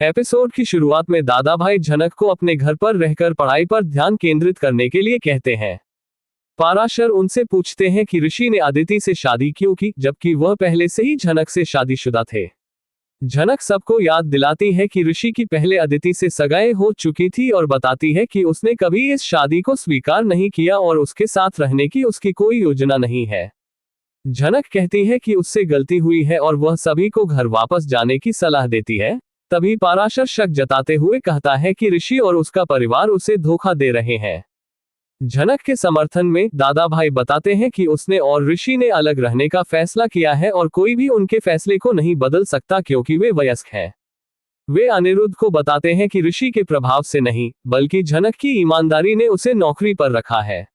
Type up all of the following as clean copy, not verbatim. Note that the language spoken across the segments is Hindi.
एपिसोड की शुरुआत में दादा भाई झनक को अपने घर पर रहकर पढ़ाई पर ध्यान केंद्रित करने के लिए कहते हैं। पाराशर उनसे पूछते हैं कि ऋषि ने अदिति से शादी क्यों की, जबकि वह पहले से ही झनक से शादीशुदा थे। झनक सबको याद दिलाती है कि ऋषि की पहले अदिति से सगाई हो चुकी थी और बताती है कि उसने कभी इस शादी को स्वीकार नहीं किया और उसके साथ रहने की उसकी कोई योजना नहीं है। झनक कहती है कि उससे गलती हुई है और वह सभी को घर वापस जाने की सलाह देती है। तभी पाराशर शक जताते हुए कहता है कि ऋषि और उसका परिवार उसे धोखा दे रहे हैं। झनक के समर्थन में दादा भाई बताते हैं कि उसने और ऋषि ने अलग रहने का फैसला किया है और कोई भी उनके फैसले को नहीं बदल सकता क्योंकि वे वयस्क हैं। वे अनिरुद्ध को बताते हैं कि ऋषि के प्रभाव से नहीं, बल्कि झनक की ईमानदारी ने उसे नौकरी पर रखा है।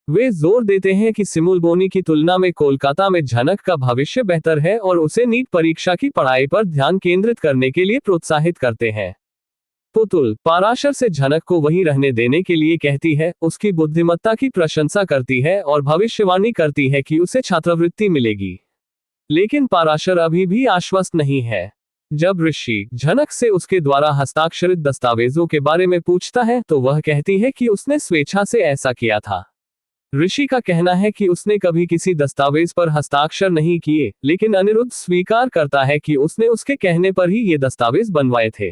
वे जोर देते हैं कि सिमुलबोनी की तुलना में कोलकाता में झनक का भविष्य बेहतर है और उसे नीट परीक्षा की पढ़ाई पर ध्यान केंद्रित करने के लिए प्रोत्साहित करते हैं। पुतुल पाराशर से झनक को वहीं रहने देने के लिए कहती है, उसकी बुद्धिमत्ता की प्रशंसा करती है और भविष्यवाणी करती है कि उसे छात्रवृत्ति मिलेगी। लेकिन पाराशर अभी भी आश्वस्त नहीं है। जब ऋषि झनक से उसके द्वारा हस्ताक्षरित दस्तावेजों के बारे में पूछता है तो वह कहती है कि उसने स्वेच्छा से ऐसा किया था। ऋषि का कहना है कि उसने कभी किसी दस्तावेज पर हस्ताक्षर नहीं किए, लेकिन अनिरुद्ध स्वीकार करता है कि उसने उसके कहने पर ही ये दस्तावेज बनवाए थे।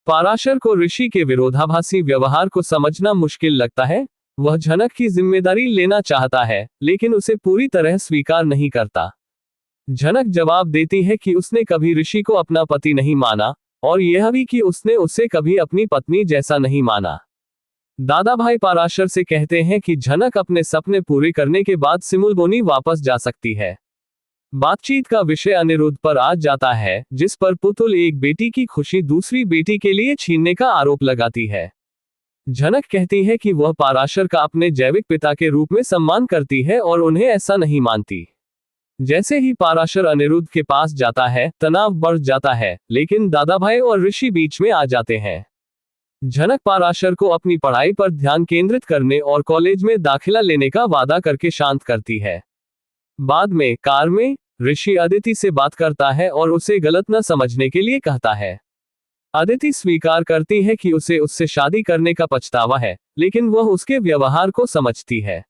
पाराशर को ऋषि के विरोधाभासी व्यवहार को समझना मुश्किल लगता है। वह झनक की जिम्मेदारी लेना चाहता है, लेकिन उसे पूरी तरह स्वीकार नहीं करता। झनक जवाब देती है कि उसने कभी ऋषि को अपना पति नहीं माना और यह भी कि उसने उसे कभी अपनी पत्नी जैसा नहीं माना। दादा भाई पाराशर से कहते हैं कि झनक अपने सपने पूरे करने के बाद सिमुलबोनी वापस जा सकती है। बातचीत का विषय अनिरुद्ध पर आ जाता है, जिस पर पुतुल एक बेटी की खुशी दूसरी बेटी के लिए छीनने का आरोप लगाती है। झनक कहती है कि वह पाराशर का अपने जैविक पिता के रूप में सम्मान करती है और उन्हें ऐसा नहीं मानती। जैसे ही पाराशर अनिरुद्ध के पास जाता है, तनाव बढ़ जाता है, लेकिन दादा भाई और ऋषि बीच में आ जाते हैं। झनक पाराशर को अपनी पढ़ाई पर ध्यान केंद्रित करने और कॉलेज में दाखिला लेने का वादा करके शांत करती है। बाद में कार में ऋषि अदिति से बात करता है और उसे गलत न समझने के लिए कहता है। अदिति स्वीकार करती है कि उसे उससे शादी करने का पछतावा है, लेकिन वह उसके व्यवहार को समझती है।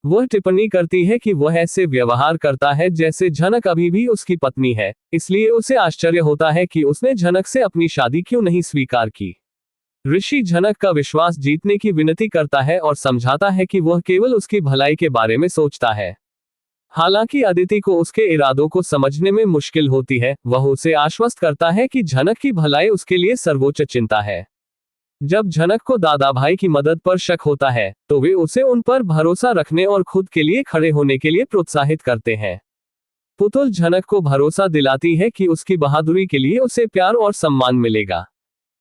वह टिप्पणी करती है कि वह ऐसे व्यवहार करता है जैसे झनक अभी भी उसकी पत्नी है, इसलिए उसे आश्चर्य होता है कि उसने झनक से अपनी शादी क्यों नहीं स्वीकार की। ऋषि झनक का विश्वास जीतने की विनती करता है और समझाता है कि वह केवल उसकी भलाई के बारे में सोचता है। हालांकि अदिति को उसके इरादों को समझने में मुश्किल होती है, वह उसे आश्वस्त करता है कि झनक की भलाई उसके लिए सर्वोच्च चिंता है। जब झनक को दादा भाई की मदद पर शक होता है, तो वे उसे उन पर भरोसा रखने और खुद के लिए खड़े होने के लिए प्रोत्साहित करते हैं। पुतुल झनक को भरोसा दिलाती है कि उसकी बहादुरी के लिए उसे प्यार और सम्मान मिलेगा।